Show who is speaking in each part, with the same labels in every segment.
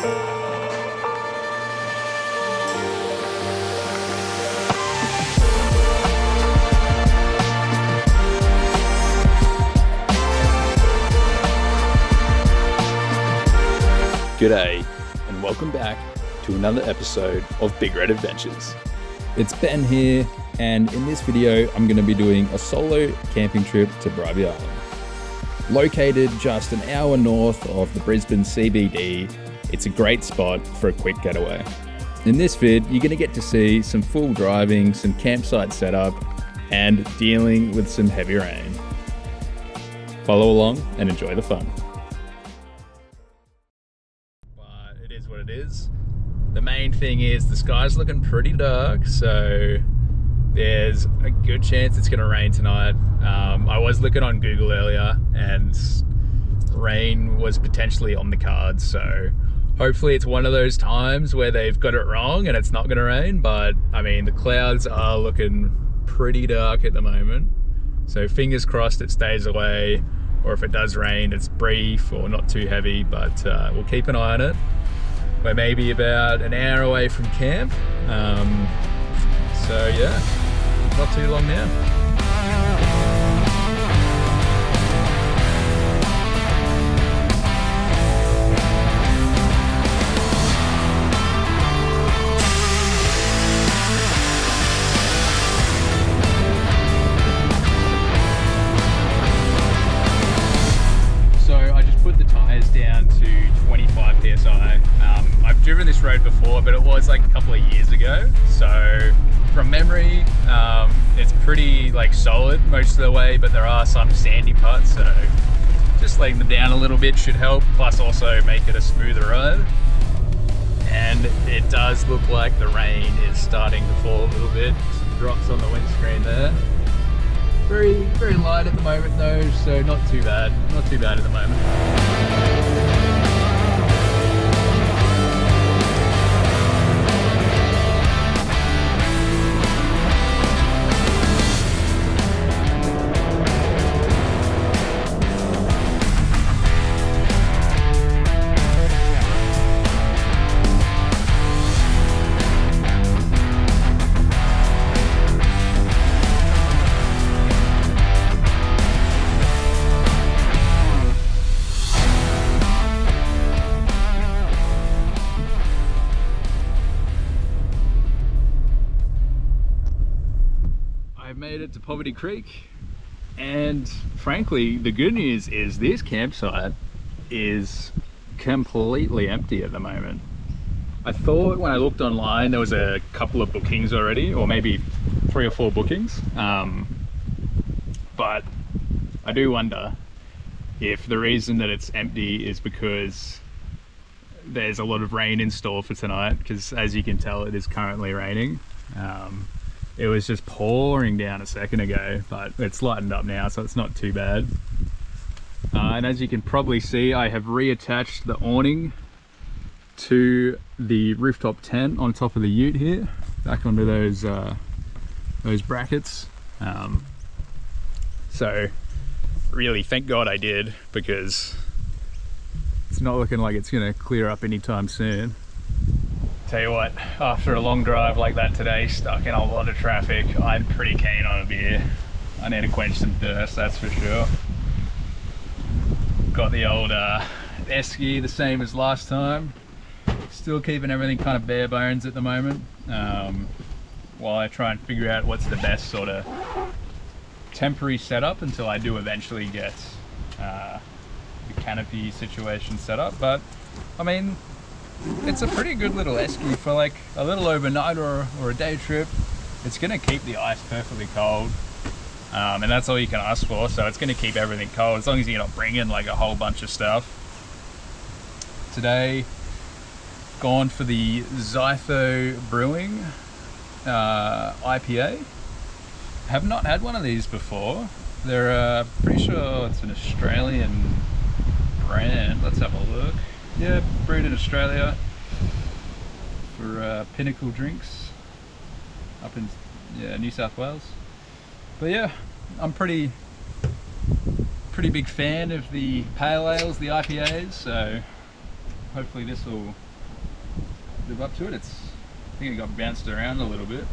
Speaker 1: G'day, and welcome back to another episode of Big Red Adventures. It's Ben here, and in this video, I'm going to be doing a solo camping trip to Bribie Island. Located just an hour north of the Brisbane CBD, it's a great spot for a quick getaway. In this vid, you're going to get to see some full driving, some campsite setup, and dealing with some heavy rain. Follow along and enjoy the fun. What it is. The main thing is the sky's looking pretty dark, so there's a good chance it's gonna rain tonight. I was looking on Google earlier and rain was potentially on the cards, so hopefully it's one of those times where they've got it wrong and it's not gonna rain. But I mean, the clouds are looking pretty dark at the moment, so fingers crossed it stays away, or if it does rain it's brief or not too heavy, but we'll keep an eye on it. We're maybe about an hour away from camp, so yeah, not too long now. So I just put the tyres down to 25 psi. I've driven this road before, but it was like a couple of years ago. So from memory, it's pretty like solid most of the way, but there are some sandy parts. So just letting them down a little bit should help. Plus also make it a smoother ride. And it does look like the rain is starting to fall a little bit. Some drops on the windscreen there. Very, very light at the moment though, so not too bad. Not too bad at the moment. Made it to Poverty Creek, and frankly the good news is this campsite is completely empty at the moment. I thought when I looked online there was a couple of bookings already, or maybe 3 or 4 bookings, but I do wonder if the reason that it's empty is because there's a lot of rain in store for tonight, because as you can tell it is currently raining. It was just pouring down a second ago, but it's lightened up now, so it's not too bad. And as you can probably see, I have reattached the awning to the rooftop tent on top of the ute here, back onto those brackets. So really, thank God I did, because it's not looking like it's gonna clear up anytime soon. Tell you what, after a long drive like that today, stuck in a lot of traffic, I'm pretty keen on a beer. I need to quench some thirst, that's for sure. Got the old esky, the same as last time. Still keeping everything kind of bare bones at the moment, while I try and figure out what's the best sort of temporary setup until I do eventually get the canopy situation set up. But I mean, it's a pretty good little esky for like a little overnight or a day trip. It's gonna keep the ice perfectly cold, and that's all you can ask for. So it's gonna keep everything cold as long as you're not bringing like a whole bunch of stuff. Today, gone for the Zytho Brewing IPA. Have not had one of these before. They're pretty sure it's an Australian brand. Let's have a look. Yeah, brewed in Australia for Pinnacle Drinks up in New South Wales. But yeah, I'm pretty big fan of the pale ales, the IPAs, so hopefully this will live up to it. I think it got bounced around a little bit.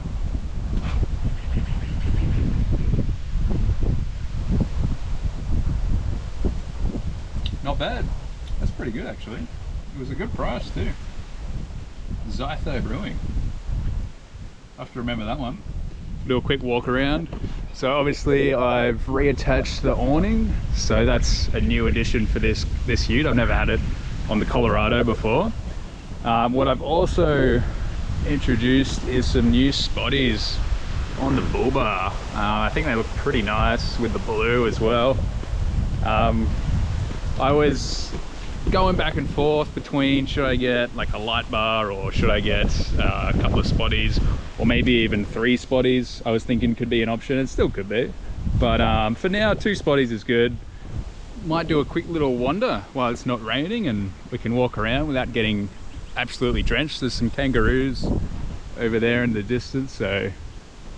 Speaker 1: Not bad. That's pretty good actually. It was a good price too. Zytho Brewing. I have to remember that one. Do a quick walk around. So obviously I've reattached the awning. So that's a new addition for this ute. I've never had it on the Colorado before. What I've also introduced is some new spotties on the bull bar. I think they look pretty nice with the blue as well. I was going back and forth between should I get like a light bar or should I get a couple of spotties or maybe even 3 spotties. I was thinking could be an option. It still could be, but for now 2 spotties is good. Might do a quick little wander while it's not raining and we can walk around without getting absolutely drenched. There's some kangaroos over there in the distance, so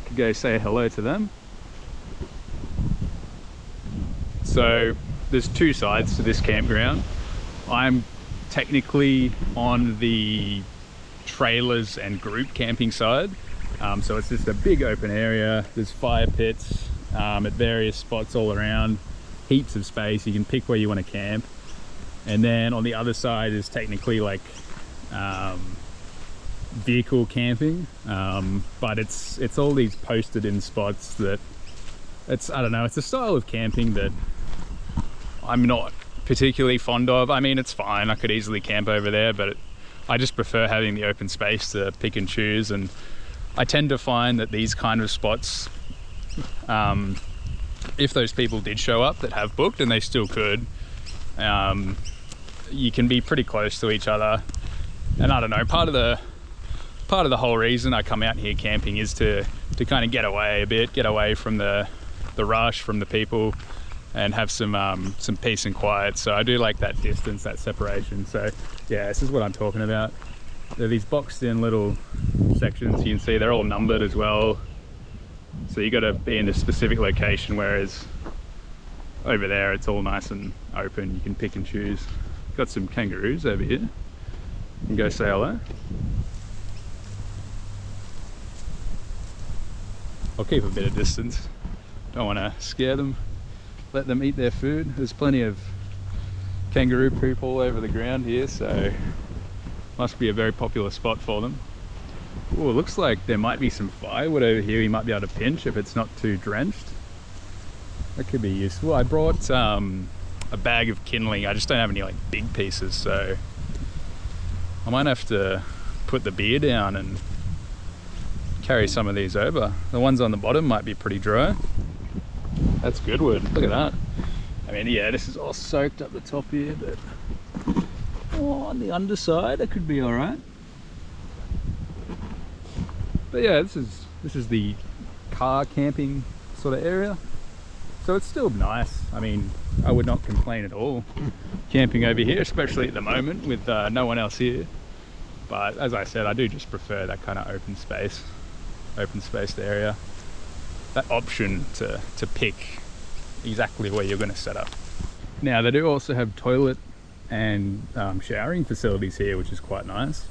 Speaker 1: could go say hello to them. So there's 2 sides to this campground. I'm technically on the trailers and group camping side. So it's just a big open area. There's fire pits at various spots all around. Heaps of space. You can pick where you want to camp. And then on the other side is technically like vehicle camping. But it's all these posted in spots that I don't know, it's a style of camping that I'm not particularly fond of. I mean, it's fine, I could easily camp over there, but I just prefer having the open space to pick and choose. And I tend to find that these kind of spots, if those people did show up that have booked, and they still could, you can be pretty close to each other. And I don't know, part of the whole reason I come out here camping is to kind of get away a bit, get away from the rush, from the people, and have some peace and quiet. So I do like that distance, that separation. So yeah, this is what I'm talking about. There are these boxed in little sections. You can see they're all numbered as well. So you got to be in a specific location, whereas over there it's all nice and open. You can pick and choose. Got some kangaroos over here. You can go say hello. I'll keep a bit of distance. Don't want to scare them. Let them eat their food. There's plenty of kangaroo poop all over the ground here, so must be a very popular spot for them. Oh, it looks like there might be some firewood over here. You might be able to pinch if it's not too drenched. That could be useful. I brought a bag of kindling. I just don't have any like big pieces, so I might have to put the beer down and carry some of these over. The ones on the bottom might be pretty dry. That's good wood. Look at that. I mean, yeah, this is all soaked up the top here, but on the underside, it could be all right. But yeah, this is the car camping sort of area. So it's still nice. I mean, I would not complain at all camping over here, especially at the moment with no one else here. But as I said, I do just prefer that kind of open spaced area. That option to pick exactly where you're going to set up. Now they do also have toilet and showering facilities here, which is quite nice.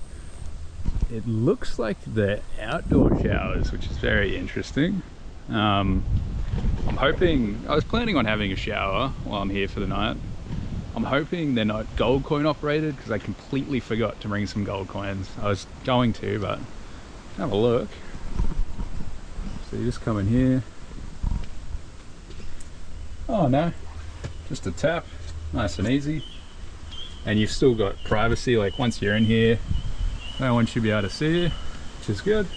Speaker 1: It looks like they're outdoor showers, which is very interesting. I'm hoping, I was planning on having a shower while I'm here for the night. I'm hoping they're not gold coin operated, because I completely forgot to bring some gold coins. I was going to, but have a look. So you just come in here. Oh no, just a tap, nice and easy. And you've still got privacy, like once you're in here, no one should be able to see you, which is good.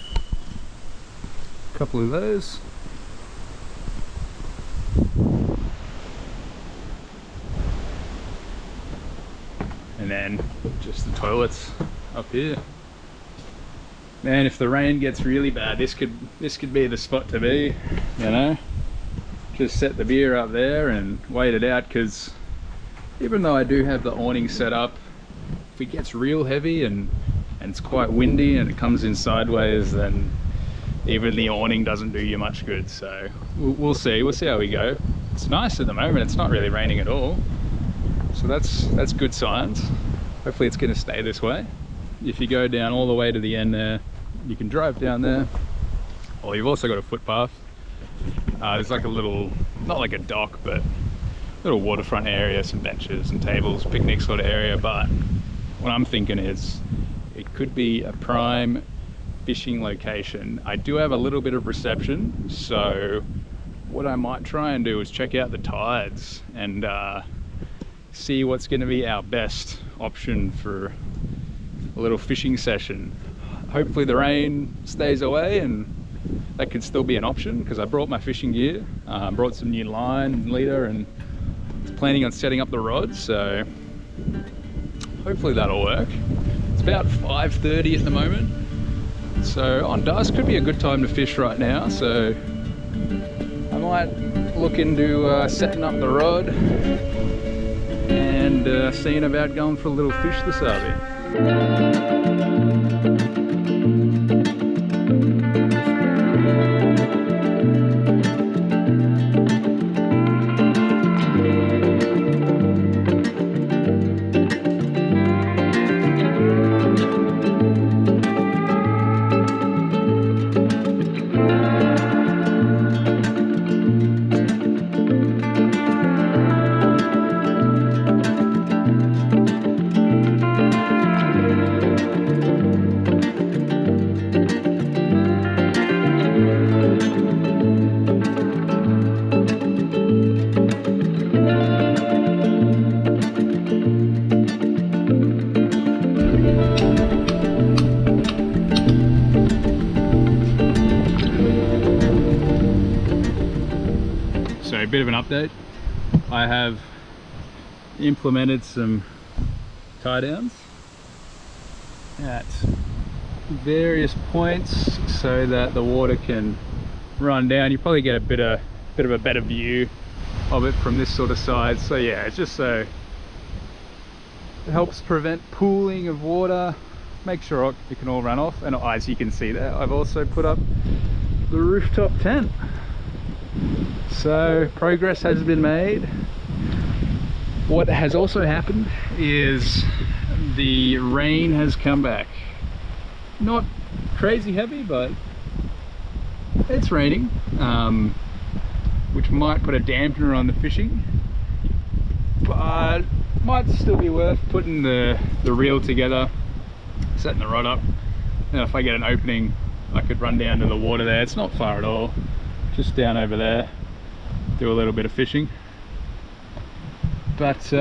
Speaker 1: A couple of those. And then just the toilets up here. Man, if the rain gets really bad, this could be the spot to be, you know. Just set the beer up there and wait it out, because even though I do have the awning set up, if it gets real heavy and it's quite windy and it comes in sideways, then even the awning doesn't do you much good. So we'll see how we go. It's nice at the moment, it's not really raining at all, so that's good signs. Hopefully it's going to stay this way. if you go down all the way to the end there, you can drive down there, or you've also got a footpath. There's like a little, not like a dock, but little waterfront area, some benches and tables, picnic sort of area. But what I'm thinking is it could be a prime fishing location. I do have a little bit of reception, so what I might try and do is check out the tides and see what's going to be our best option for a little fishing session. Hopefully the rain stays away, and that could still be an option because I brought my fishing gear, brought some new line and leader, and planning on setting up the rods, so hopefully that'll work. It's about 5:30 at the moment, so on dusk could be a good time to fish right now, so I might look into setting up the rod and seeing about going for a little fish this Arby. A bit of an update. I have implemented some tie downs at various points so that the water can run down. You probably get a bit of a better view of it from this sort of side. So yeah, it's just so it helps prevent pooling of water, make sure it can all run off. And as you can see there, I've also put up the rooftop tent. So progress has been made. What has also happened is the rain has come back. Not crazy heavy, but it's raining, which might put a dampener on the fishing, but might still be worth putting the reel together, setting the rod up, and if I get an opening I could run down to the water there. It's not far at all, just down over there, do a little bit of fishing. But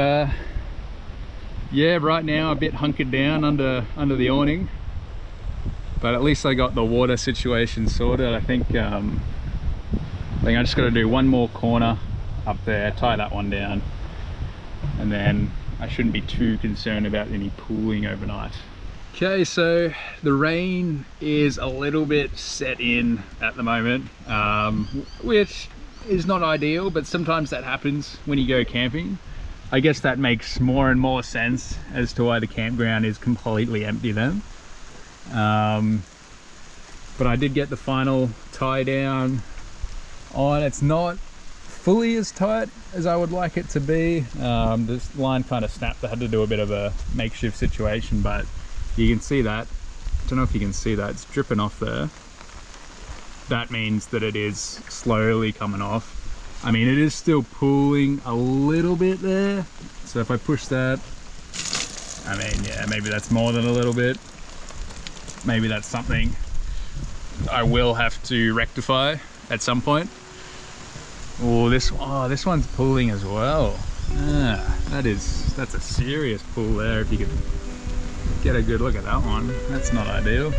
Speaker 1: yeah, right now a bit hunkered down under the awning, but at least I got the water situation sorted. I think I just got to do one more corner up there, tie that one down, and then I shouldn't be too concerned about any pooling overnight. Okay, so the rain is a little bit set in at the moment, which is not ideal, but sometimes that happens when you go camping. I guess that makes more and more sense as to why the campground is completely empty then. But I did get the final tie down on. It's not fully as tight as I would like it to be. This line kind of snapped. I had to do a bit of a makeshift situation, but you can see that. I don't know if you can see that. It's dripping off there. That means that it is slowly coming off. I mean, it is still pooling a little bit there. So if I push that, I mean, yeah, maybe that's more than a little bit. Maybe that's something I will have to rectify at some point. Oh, this one's pooling as well. Ah, that's a serious pool there. If you could get a good look at that one, that's not ideal.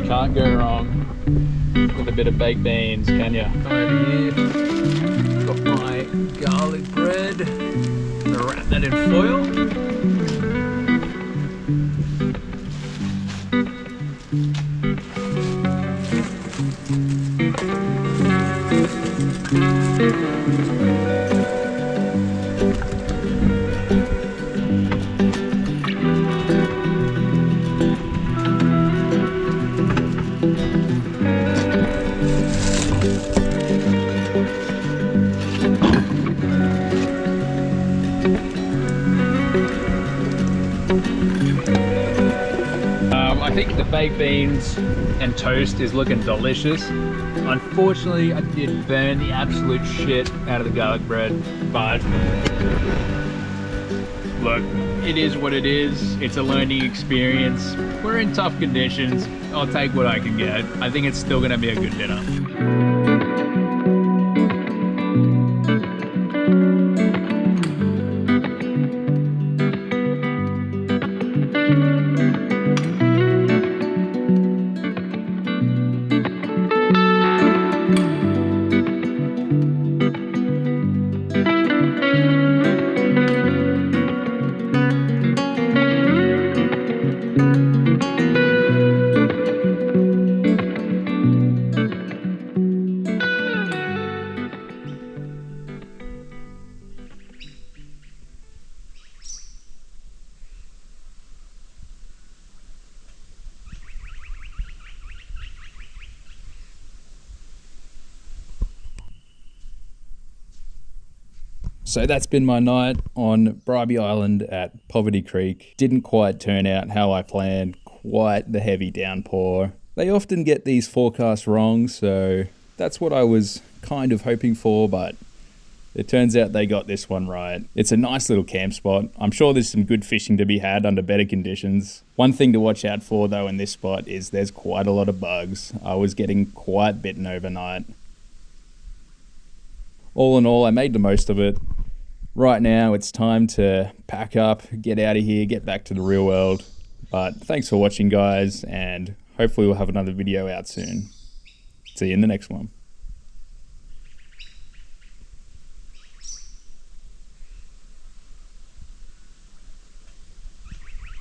Speaker 1: Can't go wrong with a bit of baked beans, can you? Come over here, got my garlic bread. I'm gonna wrap that in foil. I think the baked beans and toast is looking delicious. Unfortunately, I did burn the absolute shit out of the garlic bread, but look, it is what it is. It's a learning experience. We're in tough conditions. I'll take what I can get. I think it's still gonna be a good dinner. So that's been my night on Bribie Island at Poverty Creek. Didn't quite turn out how I planned, quite the heavy downpour. They often get these forecasts wrong, so that's what I was kind of hoping for, but it turns out they got this one right. It's a nice little camp spot. I'm sure there's some good fishing to be had under better conditions. One thing to watch out for though in this spot is there's quite a lot of bugs. I was getting quite bitten overnight. All in all, I made the most of it. Right now, it's time to pack up, get out of here, get back to the real world. But thanks for watching, guys, and hopefully we'll have another video out soon. See you in the next one.